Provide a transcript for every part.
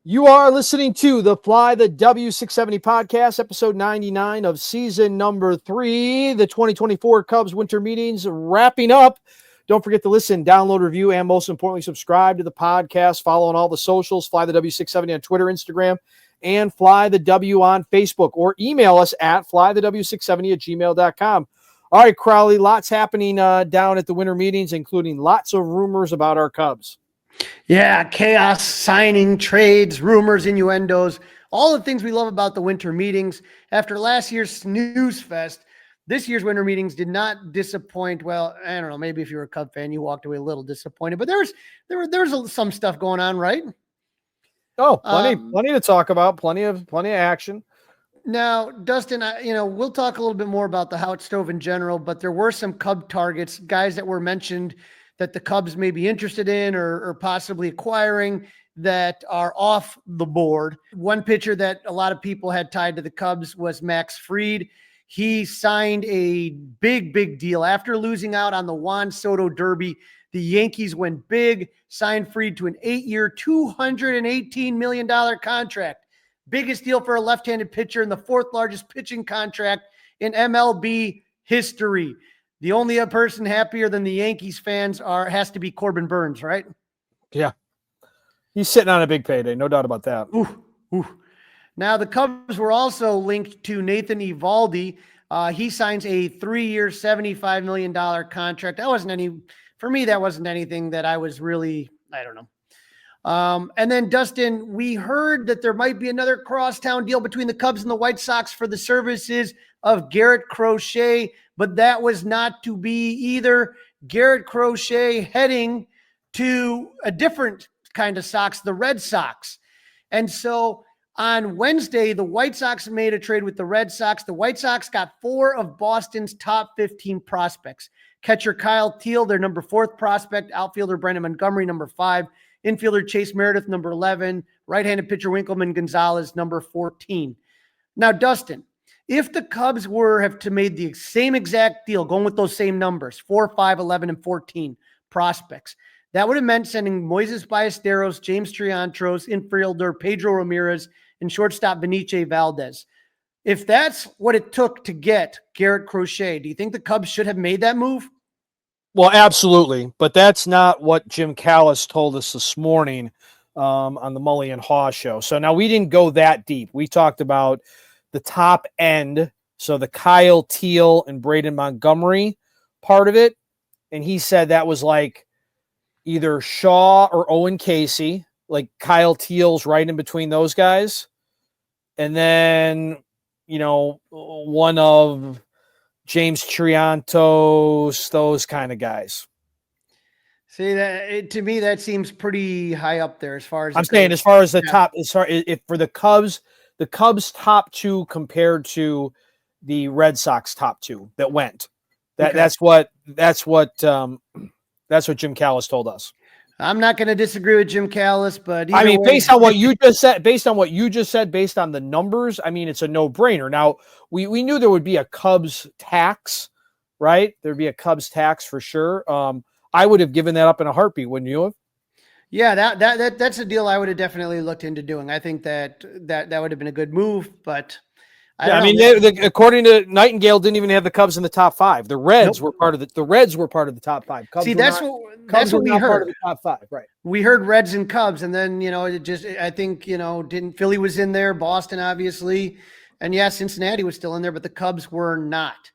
You are listening to the Fly the W670 podcast, episode 99 of season number 3, the 2024 Cubs winter meetings wrapping up. Don't forget to listen, download, review, and most importantly, subscribe to the podcast. Follow on all the socials, Fly the W670 on Twitter, Instagram, and Fly the W on Facebook, or email us at flythew670@gmail.com. All right, Crawly, lots happening down at the winter meetings, including lots of rumors about our Cubs. Yeah, chaos, signing, trades, rumors, innuendos, all the things we love about the winter meetings. After last year's snooze fest, this year's winter meetings did not disappoint. Well, I don't know, maybe if you're a Cub fan, you walked away a little disappointed, but there was some stuff going on, right? Oh, plenty to talk about, plenty of action. Now, Dustin, we'll talk a little bit more about the Howard Stove in general, but there were some Cub targets, guys that were mentioned that the Cubs may be interested in or possibly acquiring that are off the board. One pitcher that a lot of people had tied to the Cubs was Max Fried. He signed a big deal after losing out on the Juan Soto Derby. The Yankees went big, signed Fried to an 8-year, $218 million contract. Biggest deal for a left-handed pitcher and the 4th largest pitching contract in MLB history. The only person happier than the Yankees fans has to be Corbin Burns, right? Yeah. He's sitting on a big payday, no doubt about that. Ooh. Now, the Cubs were also linked to Nathan Eovaldi. He signs a 3-year, $75 million contract. For me, that wasn't anything that I was really, I don't know. And then, Dustin, we heard that there might be another crosstown deal between the Cubs and the White Sox for the services of Garrett Crochet, but that was not to be either. Garrett Crochet heading to a different kind of Sox, the Red Sox. And so on Wednesday, the White Sox made a trade with the Red Sox. The White Sox got 4 of Boston's top 15 prospects. Catcher Kyle Teal, their number 4th prospect. Outfielder Brandon Montgomery, number 5. Infielder Chase Meredith, number 11. Right-handed pitcher Winkelman Gonzalez, number 14. Now, Dustin, if the Cubs have to made the same exact deal, going with those same numbers, 4, 5, 11, and 14 prospects, that would have meant sending Moises Ballesteros, James Triantros, infielder Pedro Ramirez, and shortstop Benicio Valdez. If that's what it took to get Garrett Crochet, do you think the Cubs should have made that move? Well, absolutely, but that's not what Jim Callis told us this morning on the Mully and Haw show. So now we didn't go that deep. We talked about the top end, so the Kyle Teal and Braden Montgomery part of it, and he said that was like either Shaw or Owen Casey, like Kyle Teal's right in between those guys, and then, one of James Triantos, those kind of guys. See, to me, that seems pretty high up there as far as I'm saying, as far as the top, if for the Cubs top 2 compared to the Red Sox top 2 that went. That's what Jim Callis told us. I'm not going to disagree with Jim Callis, but based on what you just said, based on the numbers, it's a no-brainer. Now, we knew there would be a Cubs tax, right? There'd be a Cubs tax for sure. I would have given that up in a heartbeat, wouldn't you have? Yeah, that's a deal I would have definitely looked into doing. I think that would have been a good move, but according to Nightingale, didn't even have the Cubs in the top 5. The Reds were part of the top 5. Cubs that's what we heard. Part of the top 5, right? We heard Reds and Cubs, and then Philly was in there, Boston obviously, and Cincinnati was still in there, but the Cubs were not.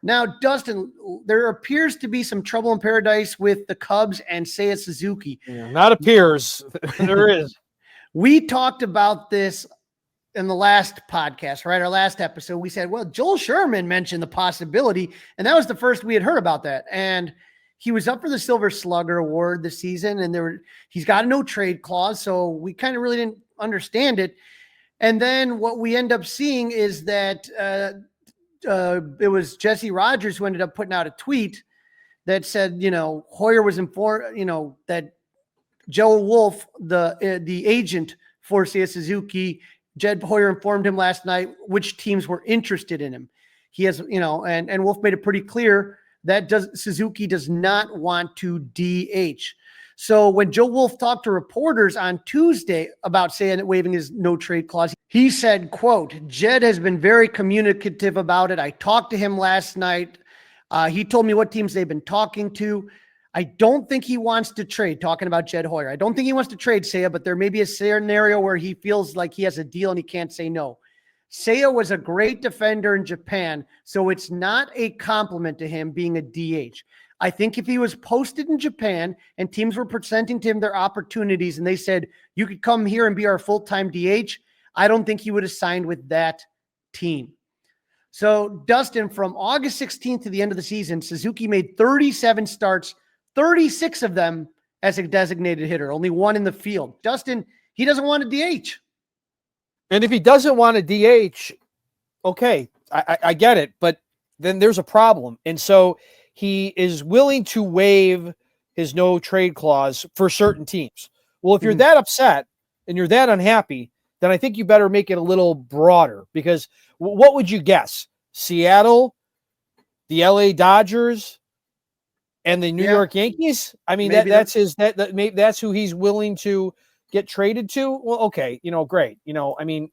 Now, Dustin, there appears to be some trouble in paradise with the Cubs and Seiya Suzuki. Yeah, not appears, there is. We talked about this in the last podcast, right? Our last episode, we said, well, Joel Sherman mentioned the possibility, and that was the first we had heard about that. And he was up for the Silver Slugger Award this season, and he's got a no trade clause, so we kind of really didn't understand it. And then what we end up seeing is that it was Jesse Rogers who ended up putting out a tweet that said, Hoyer was informed, that Joe Wolf, the agent for Seiya Suzuki, Jed Hoyer informed him last night which teams were interested in him. He has, and Wolf made it pretty clear Suzuki does not want to DH. So when Joe Wolf talked to reporters on Tuesday about Seiya waiving his no trade clause, he said, quote, Jed has been very communicative about it. I talked to him last night. He told me what teams they've been talking to. I don't think he wants to trade, talking about Jed Hoyer. I don't think he wants to trade Seiya, but there may be a scenario where he feels like he has a deal and he can't say no. Seiya was a great defender in Japan, so it's not a compliment to him being a DH. I think if he was posted in Japan and teams were presenting to him their opportunities and they said, you could come here and be our full-time DH, I don't think he would have signed with that team. So, Dustin, from August 16th to the end of the season, Suzuki made 37 starts, 36 of them as a designated hitter, only one in the field. Dustin, he doesn't want a DH. And if he doesn't want a DH, okay, I get it, but then there's a problem. And so he is willing to waive his no trade clause for certain teams. Well, if you're that upset and you're that unhappy, then I think you better make it a little broader, because what would you guess? Seattle, the LA Dodgers, and the New York Yankees? I mean, that's who he's willing to get traded to. Well, okay, great. I mean,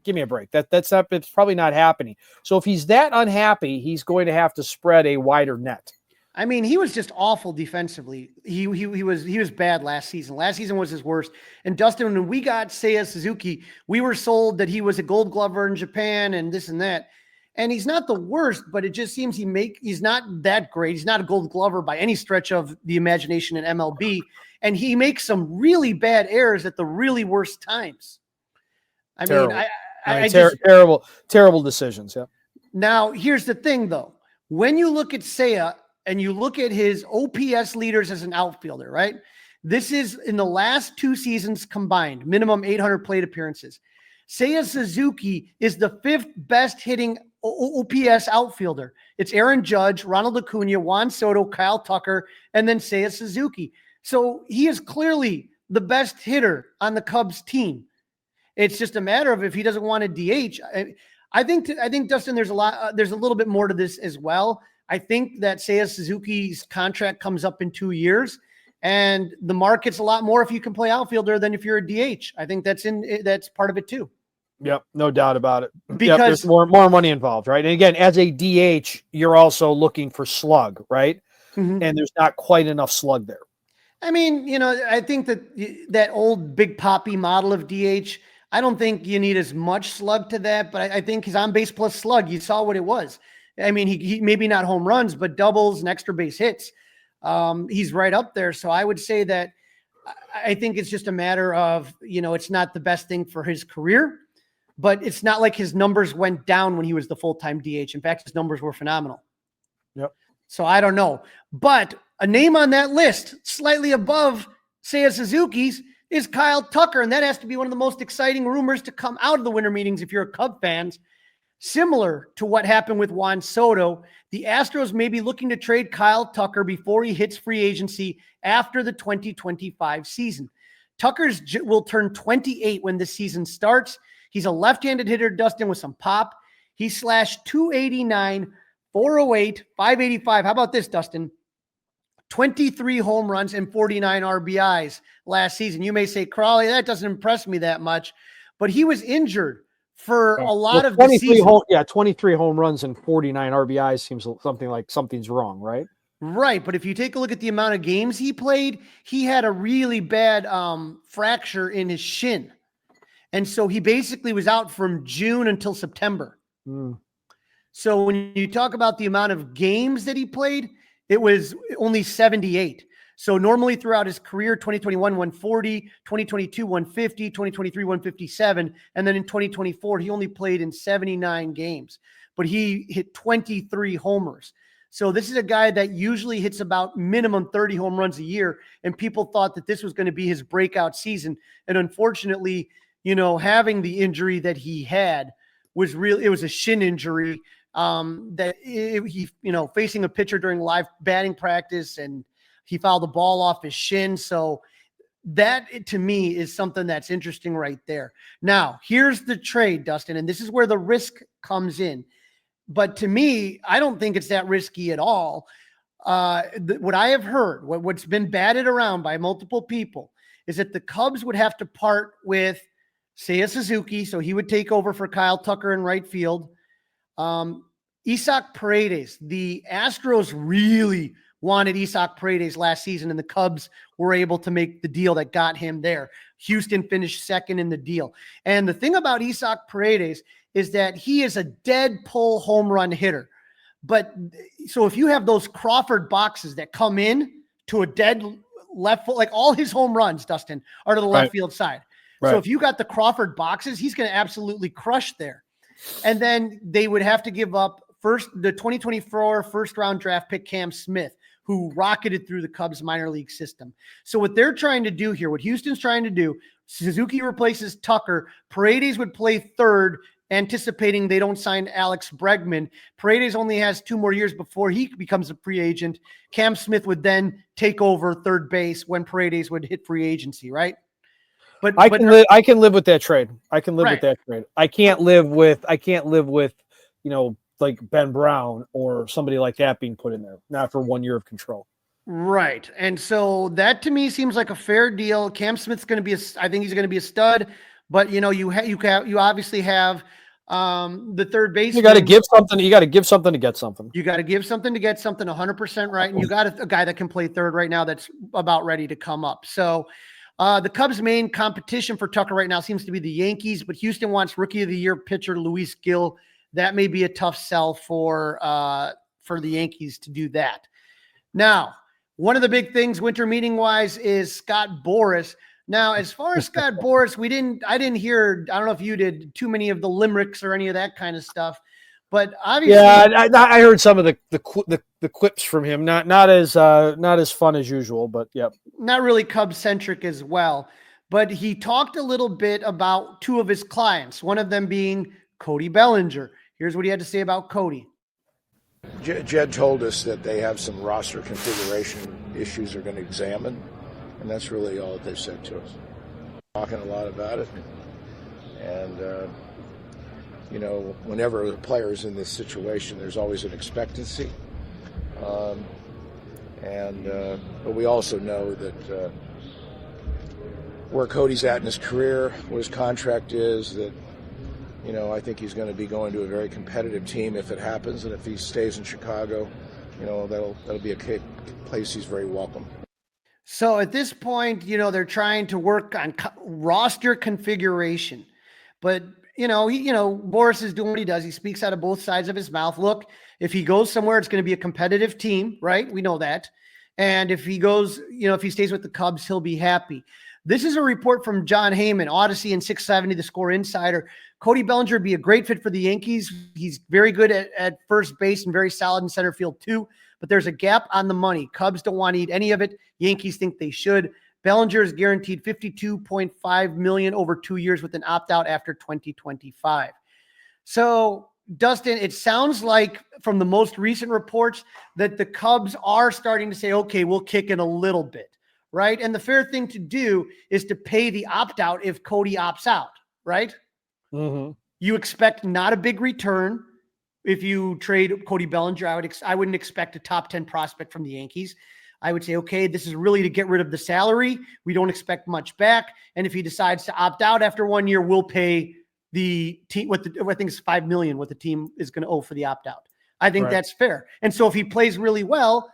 give me a break. It's probably not happening. So if he's that unhappy, he's going to have to spread a wider net. I mean, he was just awful defensively. He was bad last season. Last season was his worst. And Dustin, when we got Seiya Suzuki, we were sold that he was a Gold Glover in Japan and this and that. And he's not the worst, but it just seems he's not that great. He's not a Gold Glover by any stretch of the imagination in MLB. And he makes some really bad errors at the really worst times. I mean, terrible decisions. Yeah. Now, here's the thing, though. When you look at Seiya and you look at his OPS leaders as an outfielder, right? This is in the last 2 seasons combined, minimum 800 plate appearances. Seiya Suzuki is the 5th best hitting OPS outfielder. It's Aaron Judge, Ronald Acuna, Juan Soto, Kyle Tucker, and then Seiya Suzuki. So he is clearly the best hitter on the Cubs team. It's just a matter of if he doesn't want to DH. I think Dustin, there's a little bit more to this as well. I think that Seiya Suzuki's contract comes up in 2 years, and the market's a lot more if you can play outfielder than if you're a DH. I think that's part of it too. Yep, no doubt about it. Because there's more money involved, right? And again, as a DH, you're also looking for slug, right? Mm-hmm. And there's not quite enough slug there. I mean, I think that old Big Papi model of DH, I don't think you need as much slug to that, but I think his on base plus slug, you saw what it was. I mean, he maybe not home runs, but doubles and extra base hits. He's right up there. So I would say that I think it's just a matter of, it's not the best thing for his career, but it's not like his numbers went down when he was the full-time DH. In fact, his numbers were phenomenal. Yep. So I don't know. But a name on that list, slightly above Seiya Suzuki's, is Kyle Tucker. And that has to be one of the most exciting rumors to come out of the winter meetings if you're a Cub fan. Similar to what happened with Juan Soto, the Astros may be looking to trade Kyle Tucker before he hits free agency after the 2025 season. Tucker's will turn 28 when the season starts. He's a left-handed hitter, Dustin, with some pop. He slashed 289, 408, 585. How about this, Dustin? 23 home runs and 49 RBIs last season. You may say, Crawly, that doesn't impress me that much, but he was injured for a lot of the season. 23 home runs and 49 RBIs seems something like something's wrong, right? Right, but if you take a look at the amount of games he played, he had a really bad fracture in his shin. And so he basically was out from June until September. So when you talk about the amount of games that he played, it was only 78. So normally throughout his career, 2021, 140, 2022, 150, 2023, 157. And then in 2024, he only played in 79 games, but he hit 23 homers. So this is a guy that usually hits about minimum 30 home runs a year. And people thought that this was going to be his breakout season. And unfortunately, having the injury that he had was it was a shin injury facing a pitcher during live batting practice, and he fouled the ball off his shin. So that, to me, is something that's interesting right there. Now, here's the trade, Dustin, and this is where the risk comes in. But to me, I don't think it's that risky at all. What I have heard, what's been batted around by multiple people, is that the Cubs would have to part with Seiya Suzuki, so he would take over for Kyle Tucker in right field. Isaac Paredes, the Astros really wanted Isaac Paredes last season, and the Cubs were able to make the deal that got him there. Houston finished second in the deal. And the thing about Isaac Paredes is that he is a dead pull home run hitter. But so if you have those Crawford boxes that come in to a dead left foot, like all his home runs, Dustin, are to the left field side. Right. So if you got the Crawford boxes, he's going to absolutely crush there. And then they would have to give up the 2024 first round draft pick Cam Smith, who rocketed through the Cubs minor league system. So what they're trying to do here, what Houston's trying to do, Suzuki replaces Tucker. Paredes would play third, anticipating they don't sign Alex Bregman. Paredes only has 2 more years before he becomes a free agent. Cam Smith would then take over third base when Paredes would hit free agency, right? But I can live with that trade. I can live with that trade. I can't live with, like Ben Brown or somebody like that being put in there, not for 1 year of control. Right. And so that to me seems like a fair deal. Cam Smith's going to be I think he's going to be a stud, but you obviously have the third base. You got to give something. You got to give something to get something. You got to give something to get something 100% right. And you got a guy that can play third right now that's about ready to come up. So the Cubs' main competition for Tucker right now seems to be the Yankees, but Houston wants Rookie of the Year pitcher Luis Gil. That may be a tough sell for the Yankees to do that. Now, one of the big things winter meeting wise is Scott Boras. Now, as far as Scott Boras, I didn't hear, I don't know if you did, too many of the limericks or any of that kind of stuff, but obviously, I heard some of the quips from him. Not as fun as usual, but yeah, not really Cubs centric as well. But he talked a little bit about 2 of his clients, one of them being Cody Bellinger. Here's what he had to say about Cody. Jed told us that they have some roster configuration issues they're going to examine, and that's really all that they said to us. Talking a lot about it, and whenever a player is in this situation, there's always an expectancy, but we also know that where Cody's at in his career, what his contract is, that I think he's going to be going to a very competitive team if it happens, and if he stays in Chicago, that'll be a place he's very welcome. So at this point, they're trying to work on roster configuration, but Boras is doing what he does. He speaks out of both sides of his mouth. Look, if he goes somewhere, it's going to be a competitive team, right? We know that. And if he goes, if he stays with the Cubs, he'll be happy. This is a report from John Heyman, Odyssey and 670, the Score Insider. Cody Bellinger would be a great fit for the Yankees. He's very good at first base and very solid in center field too, but there's a gap on the money. Cubs don't want to eat any of it. Yankees think they should. Bellinger is guaranteed $52.5 million over 2 years with an opt-out after 2025. So, Dustin, it sounds like from the most recent reports that the Cubs are starting to say, okay, we'll kick in a little bit, right? And the fair thing to do is to pay the opt-out if Cody opts out, right? Mm-hmm. You expect not a big return if you trade Cody Bellinger. I wouldn't expect a top 10 prospect from the Yankees. I would say, okay, this is really to get rid of the salary. We don't expect much back. And if he decides to opt out after 1 year, we'll pay the team I think it's $5 million what the team is going to owe for the opt out. I think that's fair. And so if he plays really well,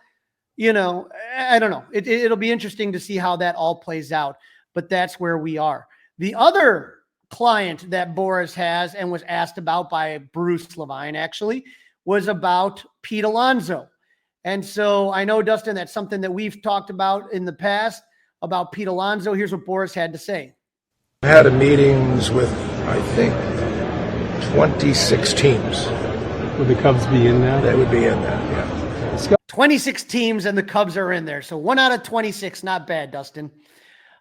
I don't know. It'll be interesting to see how that all plays out, but that's where we are. The other client that Boras has and was asked about by Bruce Levine actually was about Pete Alonso. And so I know, Dustin, that's something that we've talked about in the past about Pete Alonso. Here's what Boras had to say. I had meetings with, I think, 26 teams. Would the Cubs be in that? They would be in that, yeah. 26 teams and the Cubs are in there. So 1 out of 26, not bad, Dustin.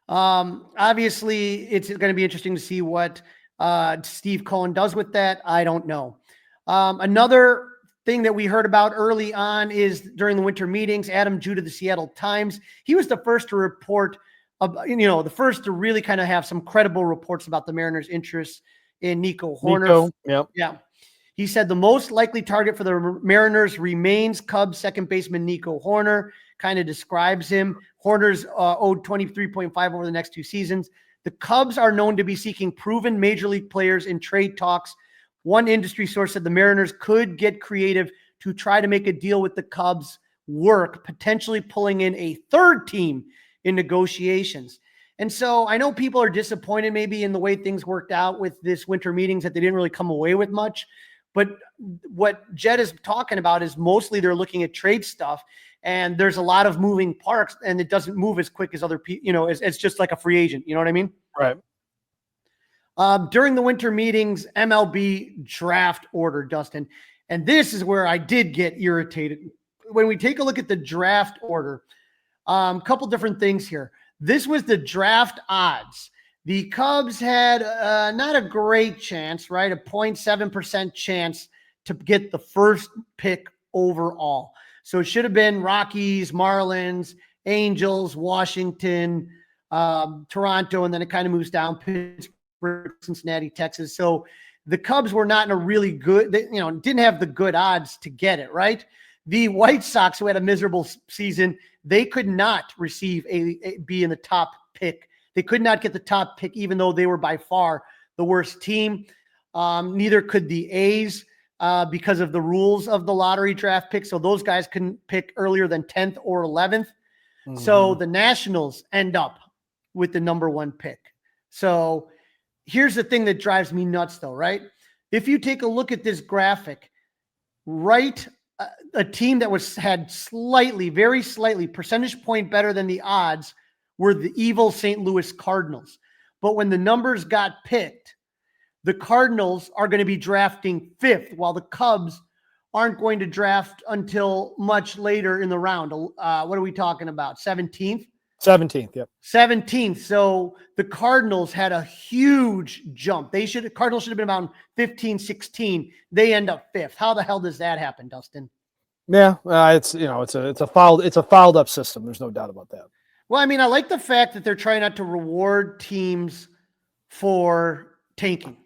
Obviously, it's going to be interesting to see what Steve Cohen does with that. I don't know. Another thing that we heard about early on is during the winter meetings, Adam Jude of the Seattle Times. He was the first to report, the first to really kind of have some credible reports about the Mariners' interests in Nico Hoerner. Yeah. He said the most likely target for the Mariners remains Cubs second baseman Nico Hoerner. Kind of describes him. Hoerner's owed 23.5 over the next 2 seasons. The Cubs are known to be seeking proven major league players in trade talks. One industry source said the Mariners could get creative to try to make a deal with the Cubs work, potentially pulling in a third team in negotiations. And so I know people are disappointed maybe in the way things worked out with this winter meetings, that they didn't really come away with much. But what Jed is talking about is mostly they're looking at trade stuff, and there's a lot of moving parts, and it doesn't move as quick as other people, it's just like a free agent. You know what I mean? Right. During the winter meetings, MLB draft order, Dustin. And this is where I did get irritated. When we take a look at the draft order, a couple different things here. This was the draft odds. The Cubs had not a great chance, right? A 0.7% chance to get the first pick overall. So it should have been Rockies, Marlins, Angels, Washington, Toronto, and then it kind of moves down, Pittsburgh, Cincinnati, Texas. So the Cubs were not in a really good, didn't have the good odds to get it, right? The White Sox, who had a miserable season, they could not receive be in the top pick. They could not get the top pick, even though they were by far the worst team. Neither could the A's because of the rules of the lottery draft pick. So those guys couldn't pick earlier than 10th or 11th. Mm-hmm. So the Nationals end up with the number 1 pick. So here's the thing that drives me nuts, though, right? If you take a look at this graphic, right, a team that had very slightly percentage point better than the odds were the evil St. Louis Cardinals. But when the numbers got picked, the Cardinals are going to be drafting 5th, while the Cubs aren't going to draft until much later in the round. What are we talking about? 17th? 17th, yep. 17th. So the Cardinals had a huge jump. Cardinals should have been about 15, 16. They end up 5th. How the hell does that happen, Dustin? Yeah, it's a fouled up system. There's no doubt about that. Well, I mean, I like the fact that they're trying not to reward teams for tanking.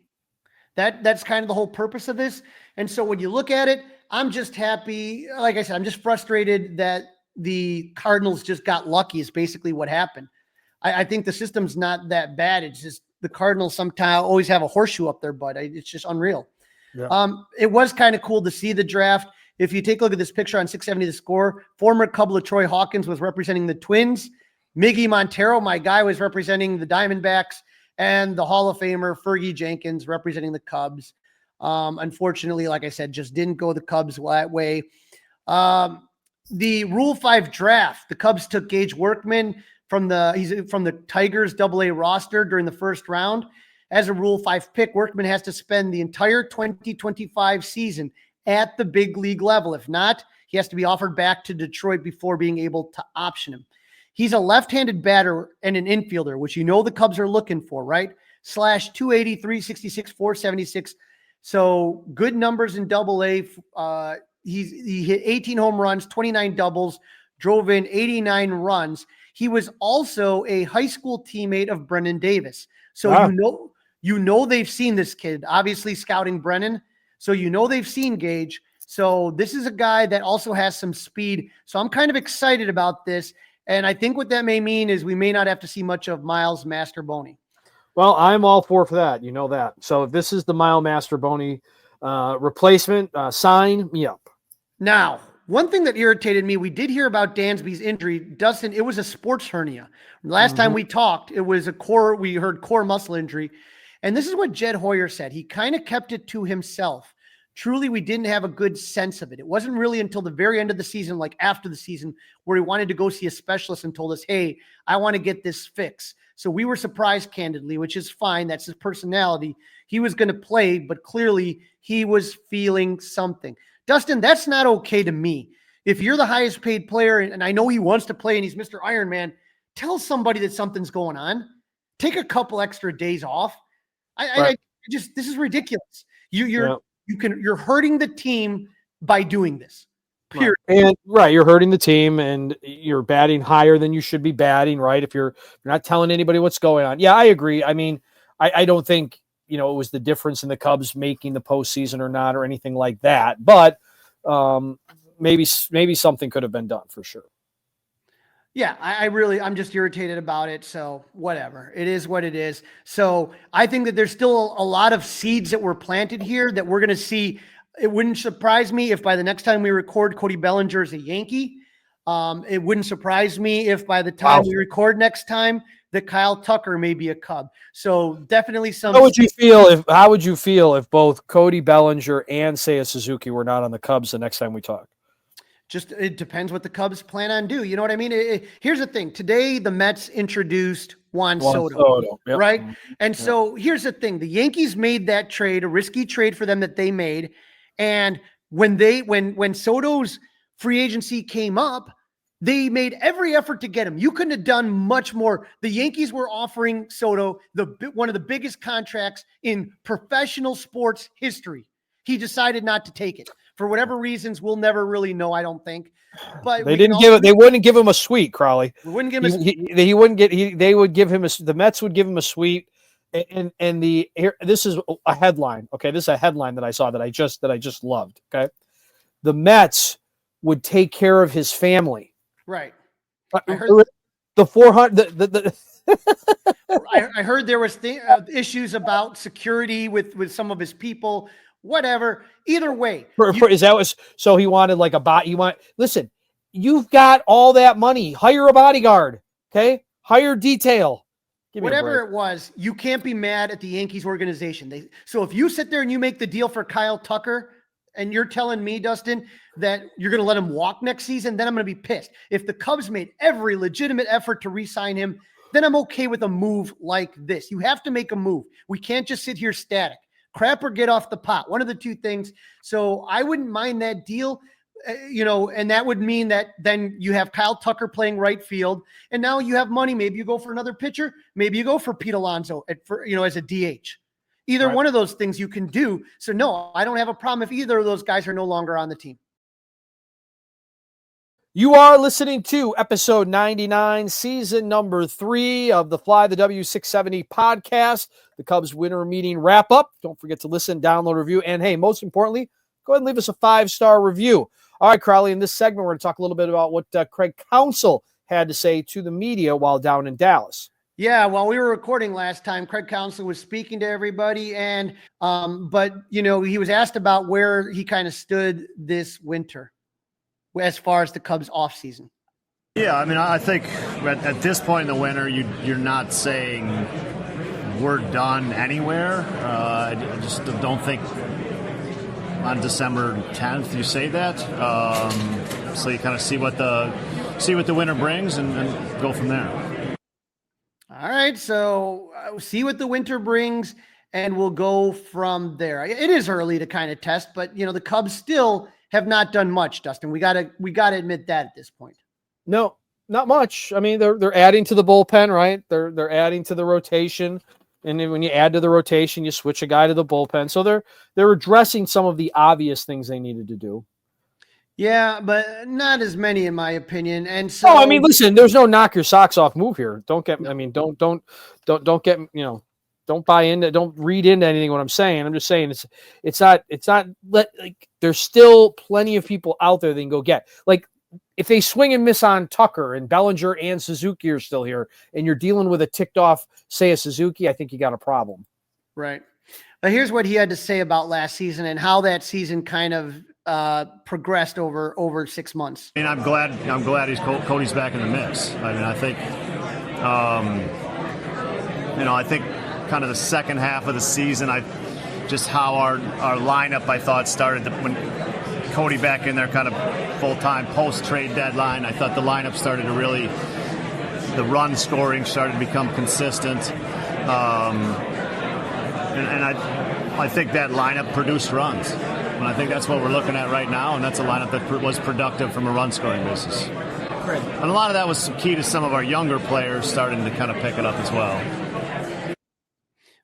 That's kind of the whole purpose of this. And so when you look at it, I'm just happy. Like I said, I'm just frustrated that the Cardinals just got lucky is basically what happened. I think the system's not that bad. It's just the Cardinals sometimes always have a horseshoe up their butt. It's just unreal. Yeah. It was kind of cool to see the draft. If you take a look at this picture on 670 The Score, former Cub Troy Hawkins was representing the Twins. Miggy Montero, my guy, was representing the Diamondbacks, and the Hall of Famer Fergie Jenkins representing the Cubs. Unfortunately, like I said, just didn't go the Cubs that way. The Rule 5 draft, the Cubs took Gage Workman he's from the Tigers AA roster during the first round. As a Rule 5 pick, Workman has to spend the entire 2025 season at the big league level. If not, he has to be offered back to Detroit before being able to option him. He's a left-handed batter and an infielder, which the Cubs are looking for, right? /280, 366, 476. So good numbers in AA. He hit 18 home runs, 29 doubles, drove in 89 runs. He was also a high school teammate of Brennan Davis. So wow. They've seen this kid, obviously scouting Brennan. So they've seen Gage. So this is a guy that also has some speed. So I'm kind of excited about this. And I think what that may mean is we may not have to see much of Miles Masterboni. Well, I'm all for that. You know that. So if this is the Miles Masterboni replacement, sign me up. Now, one thing that irritated me, we did hear about Dansby's injury. Dustin, it was a sports hernia. Last time we talked, it was we heard core muscle injury. And this is what Jed Hoyer said. He kind of kept it to himself. Truly, we didn't have a good sense of it. It wasn't really until the very end of the season, like after the season, where he wanted to go see a specialist and told us, hey, I want to get this fixed. So we were surprised, candidly, which is fine. That's his personality. He was going to play, but clearly he was feeling something. Dustin, that's not okay to me. If you're the highest paid player, and I know he wants to play and he's Mr. Iron Man, tell somebody that something's going on. Take a couple extra days off. This is ridiculous. You're hurting the team by doing this. Period. And you're hurting the team, and you're batting higher than you should be batting, right? If you're not telling anybody what's going on. Yeah, I agree. I mean, I don't think it was the difference in the Cubs making the postseason or not, or anything like that. But maybe something could have been done for sure. Yeah, I'm just irritated about it. So whatever, it is what it is. So I think that there's still a lot of seeds that were planted here that we're going to see. It wouldn't surprise me if by the next time we record, Cody Bellinger is a Yankee. It wouldn't surprise me if by the time we record next time that Kyle Tucker may be a Cub. So definitely some. How would you feel if both Cody Bellinger and Seiya Suzuki were not on the Cubs the next time we talk? Just it depends what the Cubs plan on do. You know what I mean? Here's the thing. Today, the Mets introduced Juan Soto. Yep. Right? And so here's the thing. The Yankees made that trade, a risky trade for them that they made. And when Soto's free agency came up, they made every effort to get him. You couldn't have done much more. The Yankees were offering Soto one of the biggest contracts in professional sports history. He decided not to take it. For whatever reasons, we'll never really know, I don't think. But they wouldn't give him a suite, Crawly. We wouldn't give him they would give him the Mets would give him a suite. And this is a headline. Okay. This is a headline that I saw that I just loved. Okay. The Mets would take care of his family. Right. I heard the 400, I heard there was issues about security with some of his people. Whatever. Either way, so he wanted like a bot. Listen, you've got all that money. Hire a bodyguard. Okay, hire detail. Whatever it was, you can't be mad at the Yankees organization. So if you sit there and you make the deal for Kyle Tucker, and you're telling me, Dustin, that you're going to let him walk next season, then I'm going to be pissed. If the Cubs made every legitimate effort to re-sign him, then I'm okay with a move like this. You have to make a move. We can't just sit here static. Crap or get off the pot. One of the two things. So I wouldn't mind that deal, and that would mean that then you have Kyle Tucker playing right field, and now you have money. Maybe you go for another pitcher. Maybe you go for Pete Alonso as a DH. Either one of those things you can do. So no, I don't have a problem if either of those guys are no longer on the team. You are listening to episode 99, season number 3 of the Fly the W670 podcast, the Cubs winter meeting wrap up. Don't forget to listen, download, review, and hey, most importantly, go ahead and leave us a 5-star review. All right, Crawly, in this segment, we're going to talk a little bit about what Craig Counsell had to say to the media while down in Dallas. Yeah, while we were recording last time, Craig Counsell was speaking to everybody, and but he was asked about where he kind of stood this winter as far as the Cubs offseason. Yeah, I mean, I think at this point in the winter, you're not saying we're done anywhere. I just don't think on December 10th you say that. So you kind of see what the winter brings and go from there. All right, so see what the winter brings, and we'll go from there. It is early to kind of test, but the Cubs still have not done much, Dustin. We gotta admit that at this point. No, not much. I mean, they're adding to the bullpen, right? They're adding to the rotation, and then when you add to the rotation, you switch a guy to the bullpen. So they're addressing some of the obvious things they needed to do. Yeah, but not as many, in my opinion. And so, I mean, listen, there's no knock your socks off move here. Don't get, I mean, don't get, don't buy into, don't read into anything what I'm saying. I'm just saying it's not like there's still plenty of people out there they can go get. Like if they swing and miss on Tucker and Bellinger and Suzuki are still here, and you're dealing with a ticked off Seiya Suzuki, I think you got a problem. Right. But here's what he had to say about last season and how that season kind of progressed over 6 months. I mean, I'm glad Cody's back in the mix. I mean, I think, I think kind of the second half of the season, just how our lineup, I thought, started when Cody back in there kind of full-time post-trade deadline. I thought the lineup started to really, the run scoring started to become consistent. And I think that lineup produced runs. And I think that's what we're looking at right now, and that's a lineup that was productive from a run-scoring basis. And a lot of that was key to some of our younger players starting to kind of pick it up as well.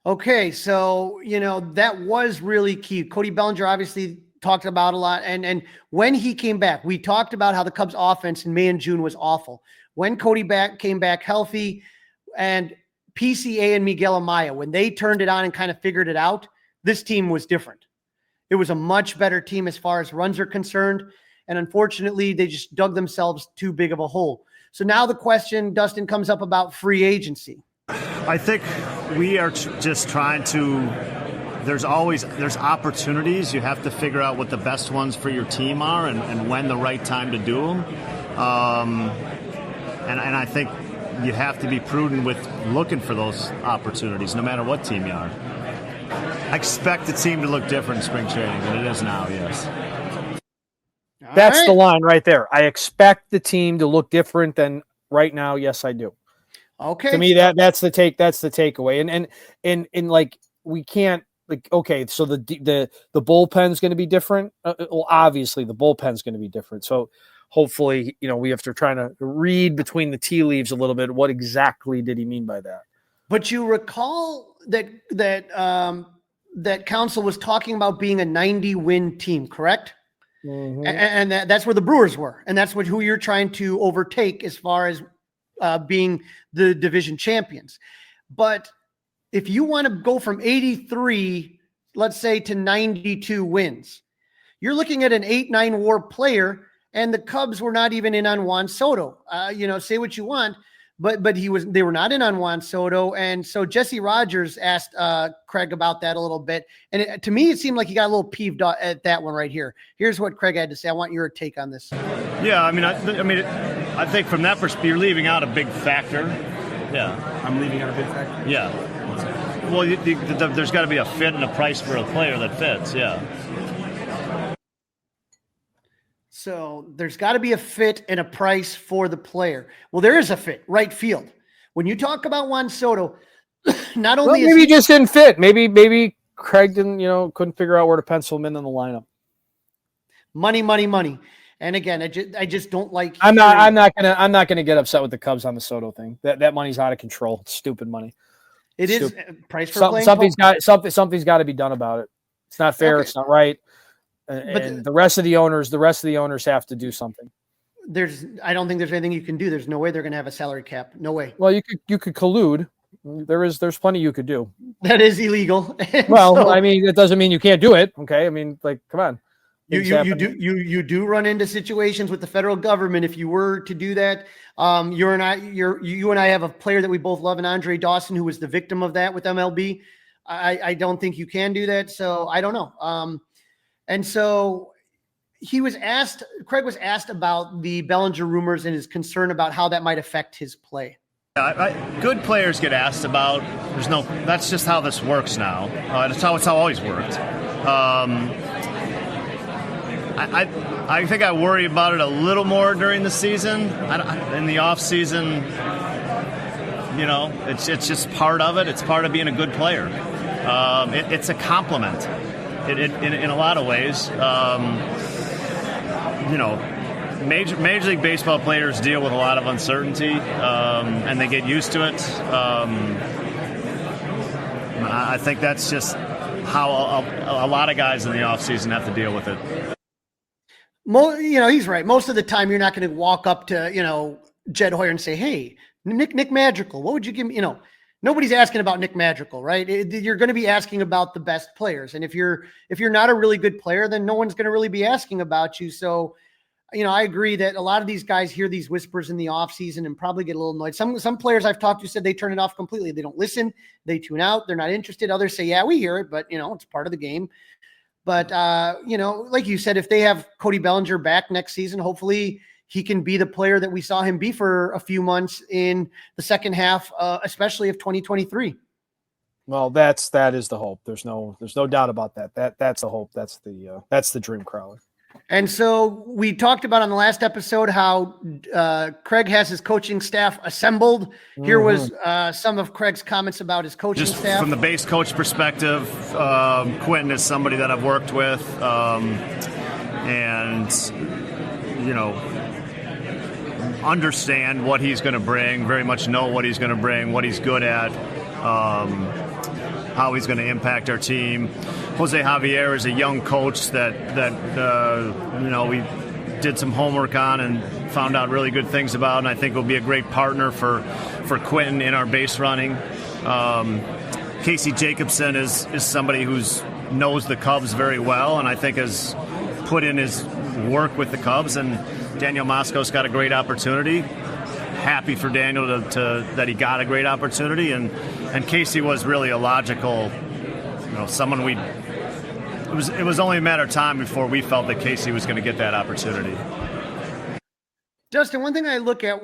Okay, so, that was really key. Cody Bellinger obviously talked about a lot, and when he came back, we talked about how the Cubs offense in May and June was awful. When Cody came back healthy, and PCA and Miguel Amaya, when they turned it on and kind of figured it out, this team was different. It was a much better team as far as runs are concerned. And unfortunately, they just dug themselves too big of a hole. So now the question, Dustin, comes up about free agency. I think we are just trying to. There's opportunities. You have to figure out what the best ones for your team are and when the right time to do them. And I think you have to be prudent with looking for those opportunities, no matter what team you are. I expect the team to look different in spring training than it is now, yes. That's right. The line right there. I expect the team to look different than right now. Yes, I do. Okay. To me, that's the takeaway. And like, we can't, like, okay, so the bullpen's going to be different. Well, obviously the bullpen's going to be different. So hopefully, we have to try to read between the tea leaves a little bit. What exactly did he mean by that? But you recall that Counsell was talking about being a 90-win team, correct? Mm-hmm. And that's where the Brewers were, and that's who you're trying to overtake as far as being the division champions. But if you want to go from 83, let's say, to 92 wins, you're looking at an 8-9 WAR player, and the Cubs were not even in on Juan Soto. Say what you want, but they were not in on Juan Soto. And so Jesse Rogers asked Craig about that a little bit. And to me, it seemed like he got a little peeved at that one right here. Here's what Craig had to say. I want your take on this. Yeah, I think from that perspective, you're leaving out a big factor. Yeah. I'm leaving out a big factor? Yeah. Well, there's got to be a fit and a price for a player that fits, yeah. So there's got to be a fit and a price for the player. Well, there is a fit, right field. When you talk about Juan Soto, not only maybe he just didn't fit. Maybe Craig didn't, couldn't figure out where to pencil him in the lineup. Money. And again, I just don't like. I'm not gonna get upset with the Cubs on the Soto thing. That money's out of control. It's stupid money. It is price for playing. Something's got to be done about it. It's not fair. Okay. It's not right. And the rest of the owners have to do something. I don't think there's anything you can do. There's no way they're going to have a salary cap. No way. Well, you could collude. There's plenty you could do. That is illegal. Well, it doesn't mean you can't do it. Okay. Come on. You do run into situations with the federal government if you were to do that. You and I have a player that we both love, and Andre Dawson, who was the victim of that with MLB. I don't think you can do that. So I don't know. And so Craig was asked about the Bellinger rumors and his concern about how that might affect his play. Good players get asked about. That's just how this works now. It's how it's always worked. I think I worry about it a little more during the season. In the off season, it's just part of it. It's part of being a good player. It's a compliment. In a lot of ways. Major League Baseball players deal with a lot of uncertainty, and they get used to it. I think that's just how a lot of guys in the offseason have to deal with it. He's right. Most of the time, you're not going to walk up to, Jed Hoyer and say, "Hey, Nick Madrigal, what would you give me?" Nobody's asking about Nick Madrigal, right? You're going to be asking about the best players. And if you're not a really good player, then no one's going to really be asking about you. So, I agree that a lot of these guys hear these whispers in the offseason and probably get a little annoyed. Some players I've talked to said they turn it off completely. They don't listen. They tune out. They're not interested. Others say, yeah, we hear it, but, it's part of the game. But, like you said, if they have Cody Bellinger back next season, hopefully he can be the player that we saw him be for a few months in the second half, especially of 2023. Well, that is the hope. There's no doubt about that. That's the hope. That's the dream, Crawly. And so we talked about on the last episode how Craig has his coaching staff assembled. Here was some of Craig's comments about his coaching staff. Just from the base coach perspective, Quentin is somebody that I've worked with, and understand what he's going to bring, very much know what he's going to bring, what he's good at, how he's going to impact our team. Jose Javier is a young coach that we did some homework on and found out really good things about, and I think will be a great partner for Quentin in our base running. Casey Jacobson is somebody who's knows the Cubs very well, and I think has put in his work with the Cubs. And Daniel Mosco's got a great opportunity. Happy for Daniel that he got a great opportunity, and Casey was really a logical, someone we. It was only a matter of time before we felt that Casey was going to get that opportunity. Dustin, one thing I look at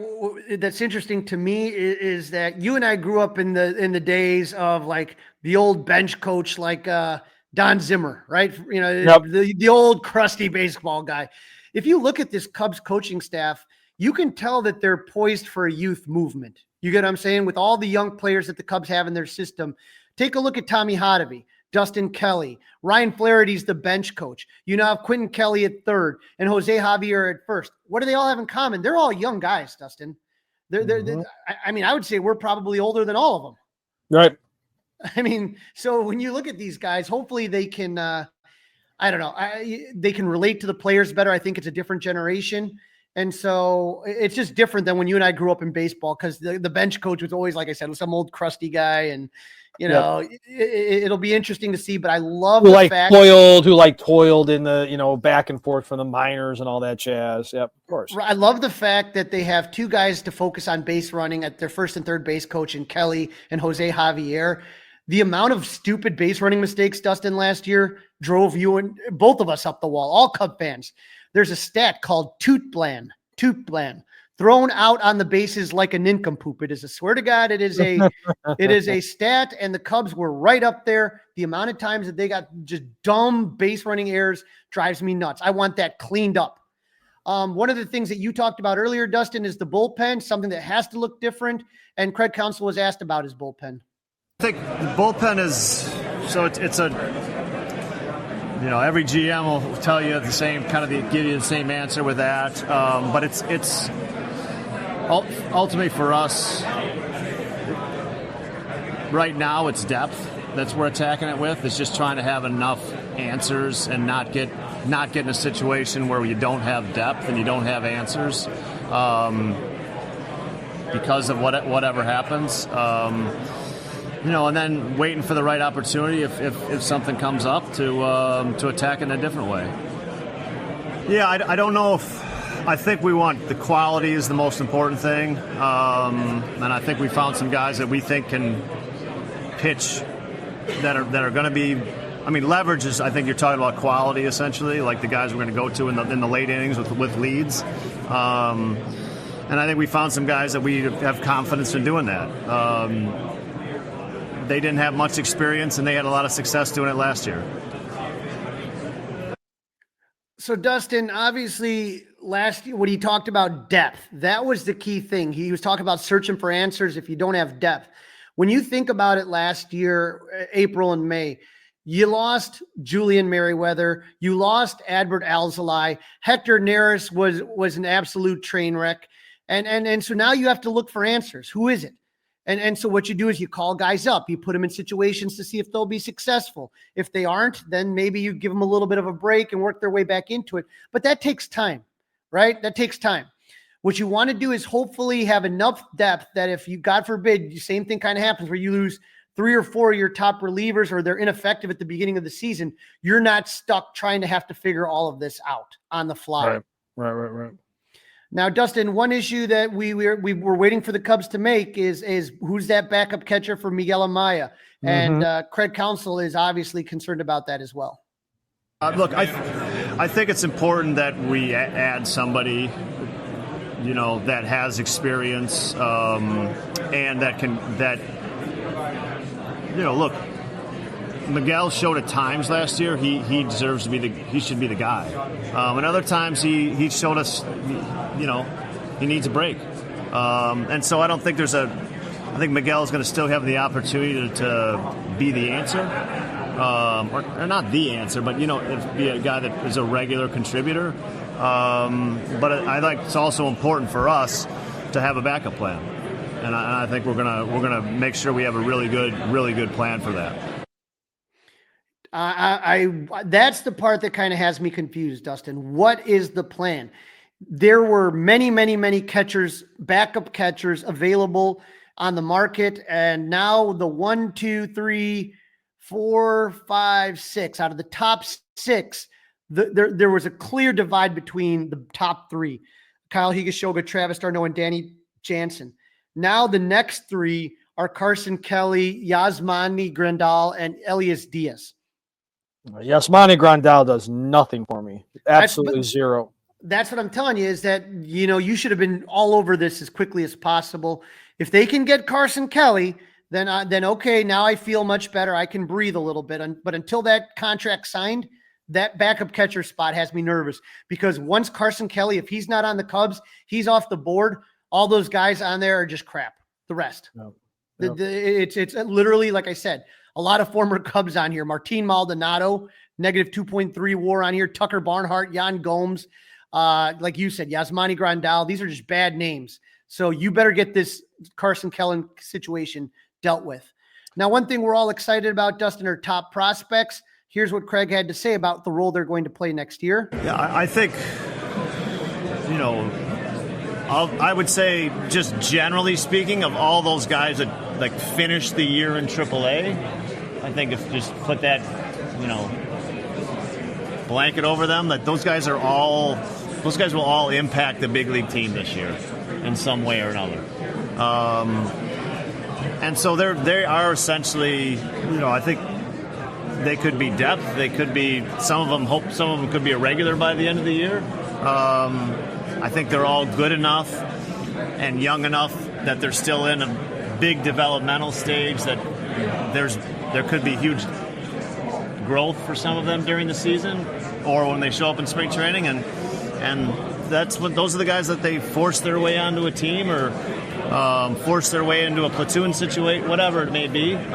that's interesting to me is that you and I grew up in the days of like the old bench coach, like Don Zimmer, right? Yep. The old crusty baseball guy. If you look at this Cubs coaching staff, you can tell that they're poised for a youth movement. You get what I'm saying? With all the young players that the Cubs have in their system, take a look at Tommy Hotovy, Dustin Kelly, Ryan Flaherty's the bench coach. You now have Quentin Kelly at third and Jose Javier at first. What do they all have in common? They're all young guys, Dustin. I mean, I would say we're probably older than all of them. Right. I mean, so when you look at these guys, hopefully they can, they can relate to the players better. I think it's a different generation. And so it's just different than when you and I grew up in baseball, because the bench coach was always, like I said, some old crusty guy. And, it'll be interesting to see, but I love who the fact toiled in the, back and forth from the minors and all that jazz. Yep, of course. I love the fact that they have two guys to focus on base running at their first and third base coach in Kelly and Jose Javier. The amount of stupid base running mistakes, Dustin, last year drove you and both of us up the wall, all Cub fans. There's a stat called toot plan, thrown out on the bases like a nincompoop. It is a swear to God, it is a stat, and the Cubs were right up there. The amount of times that they got just dumb base running errors drives me nuts. I want that cleaned up. One of the things that you talked about earlier, Dustin, is the bullpen, something that has to look different. And Craig Counsell was asked about his bullpen. I think the bullpen is it's a every GM will tell you the same give you the same answer with that, but it's ultimately for us right now it's depth that's we're attacking it with. It's just trying to have enough answers and not get in a situation where you don't have depth and you don't have answers because of whatever happens. And then waiting for the right opportunity if something comes up to attack in a different way. Yeah, I don't know if I think we want the quality is the most important thing, and I think we found some guys that we think can pitch that are going to be. I mean, leverage is. I think you're talking about quality essentially, like the guys we're going to go to in the late innings with leads. And I think we found some guys that we have confidence in doing that. They didn't have much experience, and they had a lot of success doing it last year. So, Dustin, obviously, last year, when he talked about depth, that was the key thing. He was talking about searching for answers if you don't have depth. When you think about it last year, April and May, you lost Julian Merriweather. You lost Adbert Alzolay. Hector Neris was an absolute train wreck. And so now you have to look for answers. Who is it? And so what you do is you call guys up, you put them in situations to see if they'll be successful. If they aren't, then maybe you give them a little bit of a break and work their way back into it. But that takes time, right? That takes time. What you want to do is hopefully have enough depth that if you, God forbid, the same thing kind of happens where you lose 3 or 4 of your top relievers or they're ineffective at the beginning of the season, you're not stuck trying to have to figure all of this out on the fly. Right. Now, Dustin, one issue that we were waiting for the Cubs to make is who's that backup catcher for Miguel Amaya? And Craig Counsell is obviously concerned about that as well. Look, I think it's important that we add somebody, that has experience and look, Miguel showed at times last year he deserves to be he should be the guy. And other times he showed us, he needs a break. And so I don't think I think Miguel is going to still have the opportunity to be the answer. Or not the answer, but, be a guy that is a regular contributor. But I think it's also important for us to have a backup plan. And I think we're gonna make sure we have a really good plan for that. That's the part that kind of has me confused, Dustin. What is the plan? There were many catchers, backup catchers available on the market. And now the 1, 2, 3, 4, 5, 6 out of the top 6, there was a clear divide between the top 3: Kyle Higashioka, Travis d'Arnaud, and Danny Jansen. Now the next 3 are Carson Kelly, Yasmani Grandal, and Elias Diaz. Yasmani Grandal does nothing for me. Absolutely zero. That's what I'm telling you, is that, you should have been all over this as quickly as possible. If they can get Carson Kelly, then okay, now I feel much better. I can breathe a little bit. But until that contract signed, that backup catcher spot has me nervous, because once Carson Kelly, if he's not on the Cubs, he's off the board. All those guys on there are just crap. The rest. Yep. It's literally, like I said, a lot of former Cubs on here. Martin Maldonado, negative 2.3 WAR on here. Tucker Barnhart, Yan Gomes, like you said, Yasmani Grandal. These are just bad names. So you better get this Carson Kelly situation dealt with. Now, one thing we're all excited about, Dustin, are top prospects. Here's what Craig had to say about the role they're going to play next year. Yeah, I think, I would say, just generally speaking, of all those guys that like finished the year in AAA, I think if just put that, blanket over them, that those guys will all impact the big league team this year in some way or another. And so they are essentially, I think they could be depth. They could be, some of them could be a regular by the end of the year. I think they're all good enough and young enough that they're still in a big developmental stage, that there could be huge growth for some of them during the season or when they show up in spring training, and those are the guys that they force their way onto a team or force their way into a platoon situation, whatever it may be. And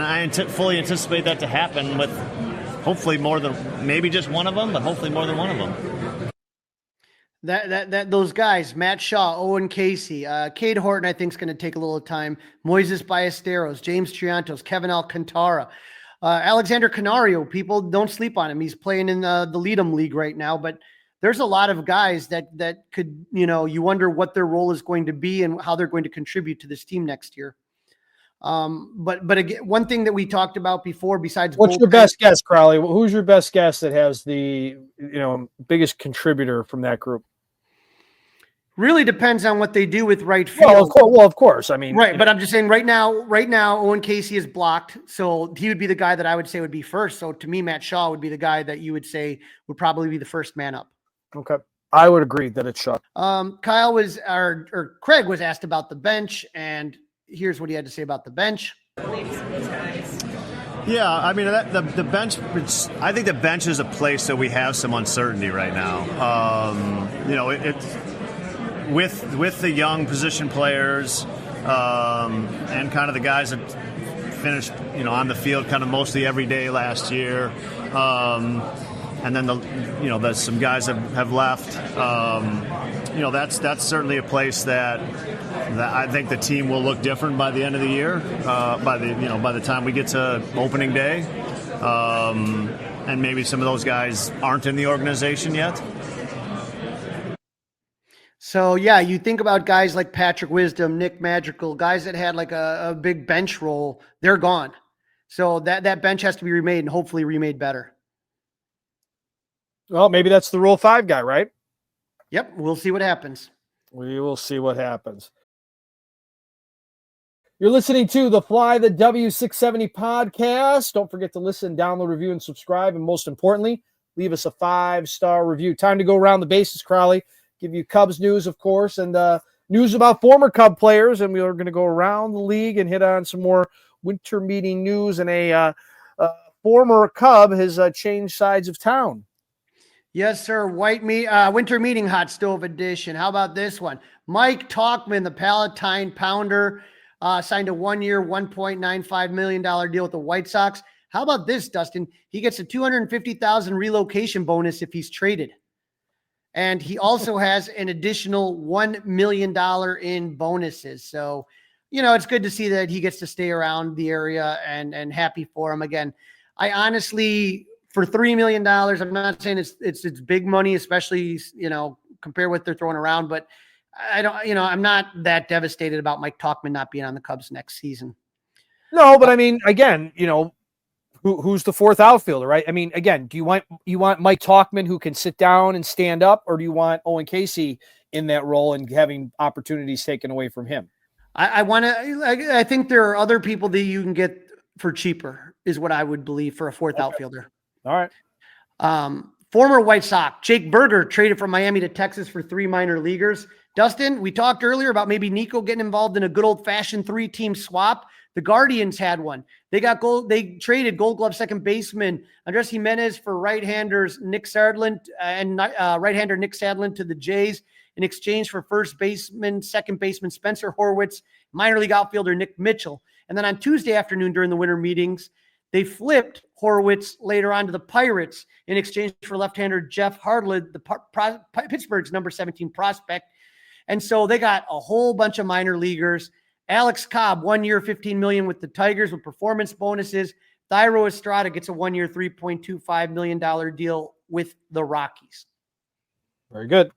I fully anticipate that to happen with hopefully more than maybe just one of them, but hopefully more than one of them. Those guys, Matt Shaw, Owen Casey, Cade Horton, I think is going to take a little time. Moises Ballesteros, James Triantos, Kevin Alcantara, Alexander Canario. People don't sleep on him. He's playing in the Leadham League right now, but there's a lot of guys that could, you wonder what their role is going to be and how they're going to contribute to this team next year. But again, one thing that we talked about before, besides what's your best guess, Crawly? Who's your best guess that has the biggest contributor from that group? Really depends on what they do with right field. Well, of course. I mean, right. But I'm just saying right now, Owen Casey is blocked. So he would be the guy that I would say would be first. So to me, Matt Shaw would be the guy that you would say would probably be the first man up. Okay. I would agree that it's Shaw. Craig was asked about the bench, and here's what he had to say about the bench. Yeah, I mean, the bench, I think the bench is a place that we have some uncertainty right now. It's with the young position players and kind of the guys that finished, on the field kind of mostly every day last year. And then some guys have left. That's certainly a place that I think the team will look different by the end of the year. By the time we get to opening day, and maybe some of those guys aren't in the organization yet. So yeah, you think about guys like Patrick Wisdom, Nick Madrigal, guys that had like a big bench role, they're gone. So that bench has to be remade and hopefully remade better. Well, maybe that's the Rule 5 guy, right? Yep, we'll see what happens. We will see what happens. You're listening to the Fly the W670 podcast. Don't forget to listen, download, review, and subscribe. And most importantly, leave us a 5-star review. Time to go around the bases, Crawly. Give you Cubs news, of course, and news about former Cub players. And we are going to go around the league and hit on some more winter meeting news. And a former Cub has changed sides of town. Yes, sir. Winter meeting hot stove edition. How about this one? Mike Talkman, the Palatine Pounder, signed a 1-year, $1.95 million deal with the White Sox. How about this, Dustin? He gets a $250,000 relocation bonus if he's traded. And he also has an additional $1 million in bonuses. So, it's good to see that he gets to stay around the area, and happy for him. Again, I honestly, for $3 million, I'm not saying it's big money, especially, compare what they're throwing around, but I don't, I'm not that devastated about Mike Tauchman not being on the Cubs next season. No, but I mean, again, who's the fourth outfielder, right? I mean, again, do you want Mike Tauchman who can sit down and stand up, or do you want Owen Casey in that role and having opportunities taken away from him? I think there are other people that you can get for cheaper, is what I would believe, for a fourth outfielder. All right. Former White Sox Jake Berger traded from Miami to Texas for 3 minor leaguers. Dustin, we talked earlier about maybe Nico getting involved in a good old-fashioned 3-team swap. The Guardians had one. They traded Gold Glove second baseman Andres Jimenez for right-handers Nick Sadlin and right-hander Nick Sadlin to the Jays in exchange for first baseman, second baseman Spencer Horwitz, minor league outfielder Nick Mitchell. And then on Tuesday afternoon during the winter meetings, they flipped Horwitz later on to the Pirates in exchange for left-hander Jeff Hardley, Pittsburgh's number 17 prospect. And so they got a whole bunch of minor leaguers. Alex Cobb, 1 year, $15 million with the Tigers with performance bonuses. Thairo Estrada gets a 1 year, $3.25 million deal with the Rockies. Very good.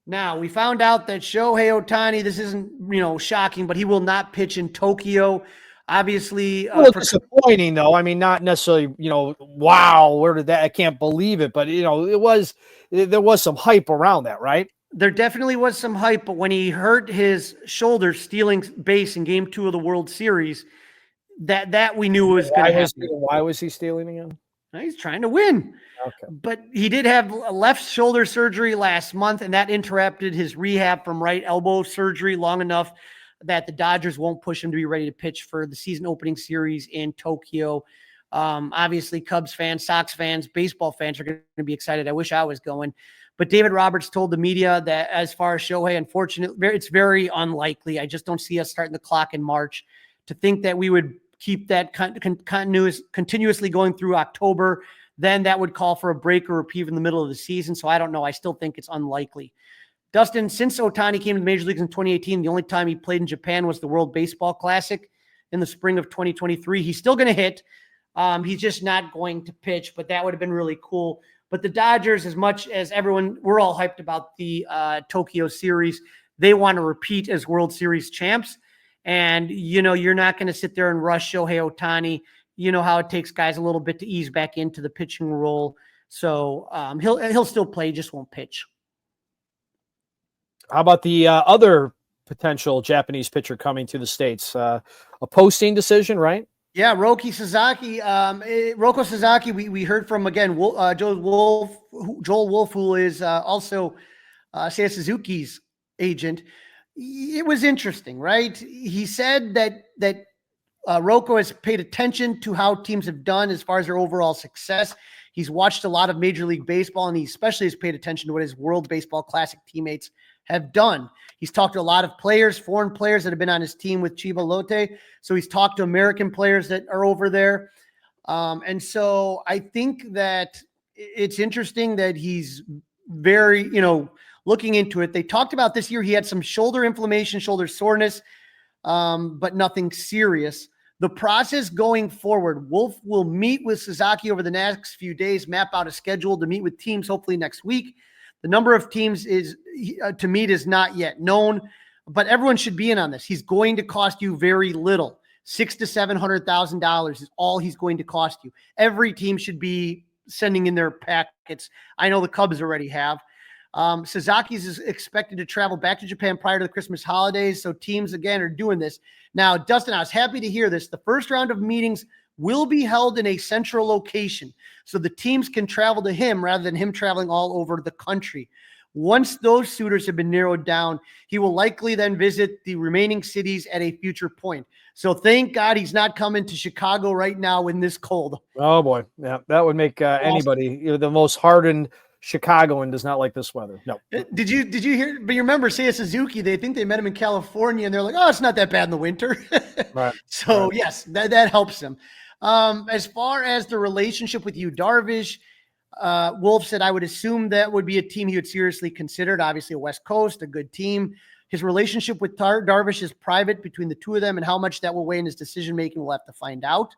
Now, we found out that Shohei Ohtani, this isn't, shocking, but he will not pitch in Tokyo. Obviously, disappointing though. I mean, not necessarily, wow, where did that? I can't believe it, but there was some hype around that, right? There definitely was some hype, but when he hurt his shoulder stealing base in Game 2 of the World Series, that we knew was going to happen. Why was he stealing again? He's trying to win. Okay. But he did have a left shoulder surgery last month, and that interrupted his rehab from right elbow surgery long enough that the Dodgers won't push him to be ready to pitch for the season opening series in Tokyo. Obviously, Cubs fans, Sox fans, baseball fans are going to be excited. I wish I was going. But David Roberts told the media that as far as Shohei, unfortunately, it's very unlikely. I just don't see us starting the clock in March. To think that we would keep that continuously going through October, then that would call for a break or reprieve in the middle of the season. So I don't know. I still think it's unlikely. Dustin, since Ohtani came to the Major Leagues in 2018, the only time he played in Japan was the World Baseball Classic in the spring of 2023. He's still going to hit. He's just not going to pitch, but that would have been really cool. But the Dodgers, as much as we're all hyped about the Tokyo series, they want to repeat as World Series champs. And, you're not going to sit there and rush Shohei Ohtani. You know how it takes guys a little bit to ease back into the pitching role. So he'll still play, just won't pitch. How about the other potential Japanese pitcher coming to the States? A posting decision, right? Yeah, Roki Sasaki. Roko Sasaki, we heard from, again, Joel Wolf, who is also Seiya Suzuki's agent. It was interesting, right? He said that Roko has paid attention to how teams have done as far as their overall success. He's watched a lot of Major League Baseball, and he especially has paid attention to what his World Baseball Classic teammates have done. He's talked to a lot of players, foreign players that have been on his team with Chiba Lotte. So he's talked to American players that are over there. And so I think that it's interesting that he's very, looking into it. They talked about this year. He had some shoulder inflammation, shoulder soreness, but nothing serious. The process going forward, Wolf will meet with Sasaki over the next few days, map out a schedule to meet with teams hopefully next week. The number of teams to meet is not yet known, but everyone should be in on this. He's going to cost you very little. $600,000 to $700,000 is all he's going to cost you. Every team should be sending in their packets. I know the Cubs already have. Sasaki is expected to travel back to Japan prior to the Christmas holidays. So teams, again, are doing this. Now, Dustin, I was happy to hear this. The first round of meetings will be held in a central location, so the teams can travel to him rather than him traveling all over the country. Once those suitors have been narrowed down, he will likely then visit the remaining cities at a future point. So thank God he's not coming to Chicago right now in this cold. Oh, boy. Yeah, that would make anybody, the most hardened Chicagoan does not like this weather. No. Did you hear? But you remember Seiya Suzuki? They think they met him in California, and they're like, "Oh, it's not that bad in the winter." Right. So right. Yes, that helps him. As far as the relationship with you, Darvish, Wolf said, I would assume that would be a team he would seriously consider. Obviously, a West Coast, a good team. His relationship with Darvish is private between the two of them, and how much that will weigh in his decision making, we'll have to find out.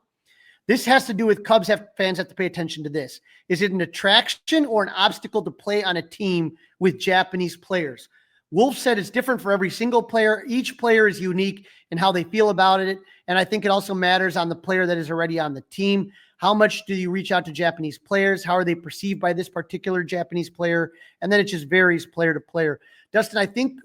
This has to do with Cubs fans have to pay attention to this. Is it an attraction or an obstacle to play on a team with Japanese players? Wolf said it's different for every single player. Each player is unique in how they feel about it. And I think it also matters on the player that is already on the team. How much do you reach out to Japanese players? How are they perceived by this particular Japanese player? And then it just varies player to player. Dustin, I think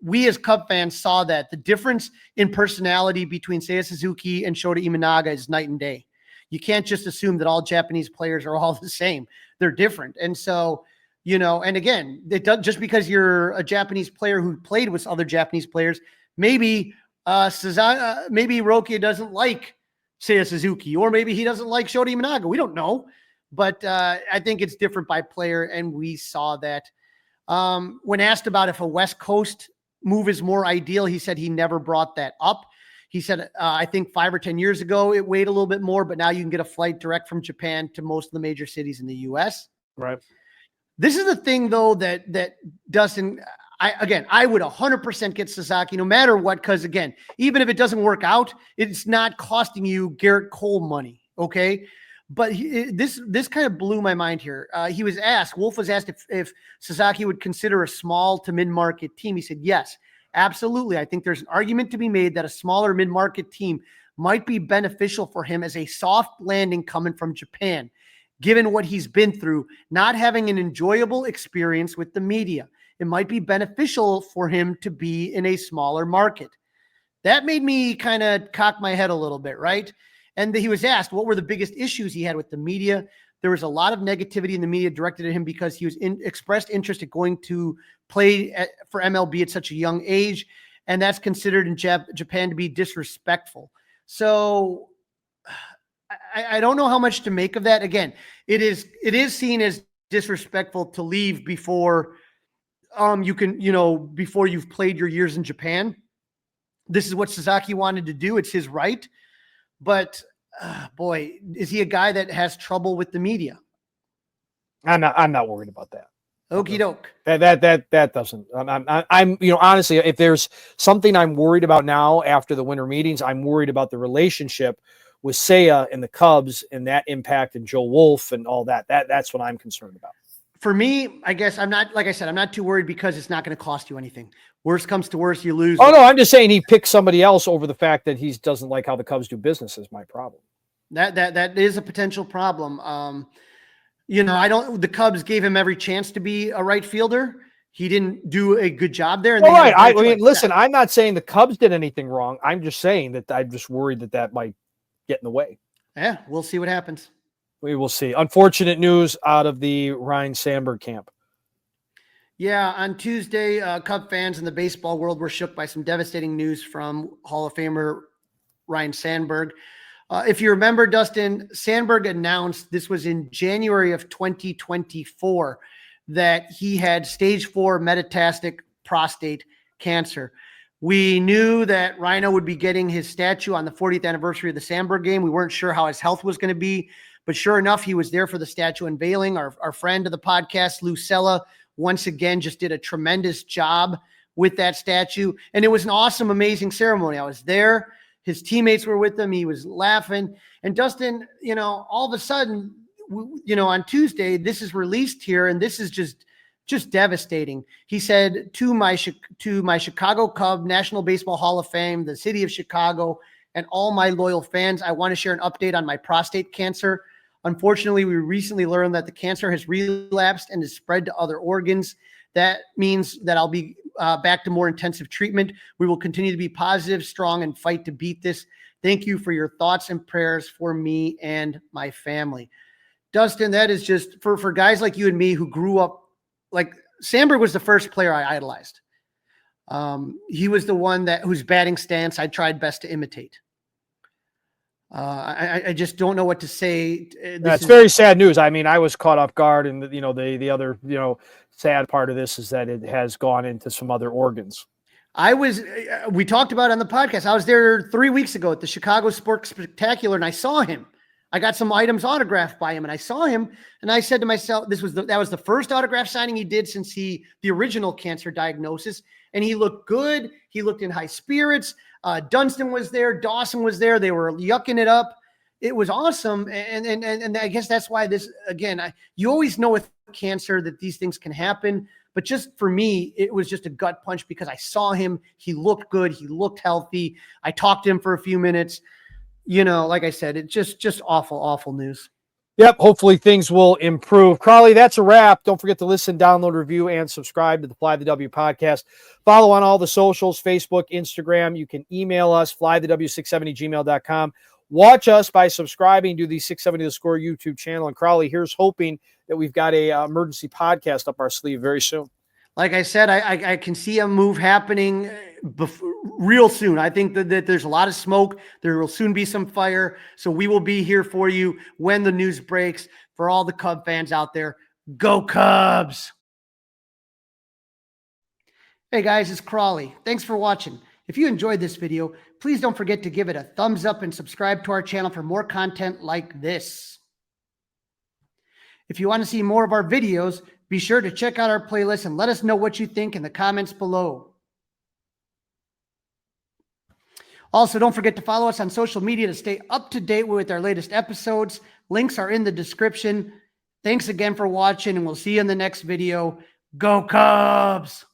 we as Cub fans saw that the difference in personality between Seiya Suzuki and Shota Imanaga is night and day. You can't just assume that all Japanese players are all the same. They're different. And so, and again, it does, just because you're a Japanese player who played with other Japanese players, maybe maybe Roki doesn't like Seiya Suzuki, or maybe he doesn't like Shota Imanaga. We don't know. But I think it's different by player, and we saw that. When asked about if a West Coast move is more ideal, he said he never brought that up. He said, I think 5 or 10 years ago, it weighed a little bit more, but now you can get a flight direct from Japan to most of the major cities in the U.S. Right. This is the thing, though, that Dustin, I would 100% get Sasaki no matter what, because, again, even if it doesn't work out, it's not costing you Garrett Cole money, okay? But this kind of blew my mind here. Wolf was asked if Sasaki would consider a small to mid-market team. He said, yes, absolutely. I think there's an argument to be made that a smaller mid-market team might be beneficial for him as a soft landing coming from Japan, given what he's been through, not having an enjoyable experience with the media. It might be beneficial for him to be in a smaller market. That made me kind of cock my head a little bit, right? And he was asked what were the biggest issues he had with the media. There was a lot of negativity in the media directed at him because he was expressed interest in going to play for MLB at such a young age, and that's considered in Japan to be disrespectful. So I don't know how much to make of that. Again, it is seen as disrespectful to leave before before you've played your years in Japan. This is what Sasaki wanted to do. It's his right. But boy, is he a guy that has trouble with the media? I'm not worried about that. Okie doke. That doesn't. I'm honestly, if there's something I'm worried about now after the winter meetings, I'm worried about the relationship with Seiya and the Cubs and that impact and Joe Wolf and all that. That's what I'm concerned about. For me, I guess I'm not, like I said, I'm not too worried because it's not going to cost you anything. Worst comes to worst, you lose. Oh, no, I'm just saying he picked somebody else over the fact that he doesn't like how the Cubs do business is my problem. That is a potential problem. The Cubs gave him every chance to be a right fielder. He didn't do a good job there. And all right. I mean, listen, I'm not saying the Cubs did anything wrong. I'm just saying that I'm just worried that might get in the way. Yeah, we'll see what happens. We will see. Unfortunate news out of the Ryne Sandberg camp. Yeah, on Tuesday, Cub fans in the baseball world were shook by some devastating news from Hall of Famer Ryne Sandberg. If you remember, Dustin, Sandberg announced, this was in January of 2024, that he had stage 4 metastatic prostate cancer. We knew that Rhino would be getting his statue on the 40th anniversary of the Sandberg game. We weren't sure how his health was going to be, but sure enough, he was there for the statue unveiling. Our friend of the podcast, Lucella, once again just did a tremendous job with that statue. And it was an awesome, amazing ceremony. I was there. His teammates were with him. He was laughing. And Dustin, all of a sudden, on Tuesday, this is released here, and this is just devastating. He said, to my Chicago Cub, National Baseball Hall of Fame, the city of Chicago, and all my loyal fans, I want to share an update on my prostate cancer. Unfortunately, we recently learned that the cancer has relapsed and has spread to other organs. That means that I'll be back to more intensive treatment. We will continue to be positive, strong, and fight to beat this. Thank you for your thoughts and prayers for me and my family. Dustin, that is just for guys like you and me who grew up, like Sandberg was the first player I idolized. He was the one whose batting stance I tried best to imitate. I just don't know what to say. That's very sad news. I mean, I was caught off guard, and the other sad part of this is that it has gone into some other organs. We talked about it on the podcast. I was there 3 weeks ago at the Chicago Sports Spectacular, and I saw him. I got some items autographed by him, and I saw him, and I said to myself, that was the first autograph signing he did since the original cancer diagnosis, and he looked good. He looked in high spirits. Dunston was there. Dawson was there. They were yucking it up. It was awesome, and I guess that's why this, again, you always know with cancer that these things can happen, But just for me, it was just a gut punch because I saw him. He looked good. He looked healthy. I talked to him for a few minutes. Like I said, it's just awful, awful news. Yep. Hopefully things will improve. Crawly, that's a wrap. Don't forget to listen, download, review, and subscribe to the Fly the W podcast. Follow on all the socials, Facebook, Instagram. You can email us, flythew670gmail.com. Watch us by subscribing to the 670 The Score YouTube channel. And Crawly, here's hoping that we've got a emergency podcast up our sleeve very soon. Like I said, I can see a move happening real soon. I think that there's a lot of smoke. There will soon be some fire. So we will be here for you when the news breaks. For all the Cub fans out there, go Cubs! Hey guys, it's Crawly. Thanks for watching. If you enjoyed this video, please don't forget to give it a thumbs up and subscribe to our channel for more content like this. If you want to see more of our videos, be sure to check out our playlist and let us know what you think in the comments below. Also, don't forget to follow us on social media to stay up to date with our latest episodes. Links are in the description. Thanks again for watching, and we'll see you in the next video. Go Cubs!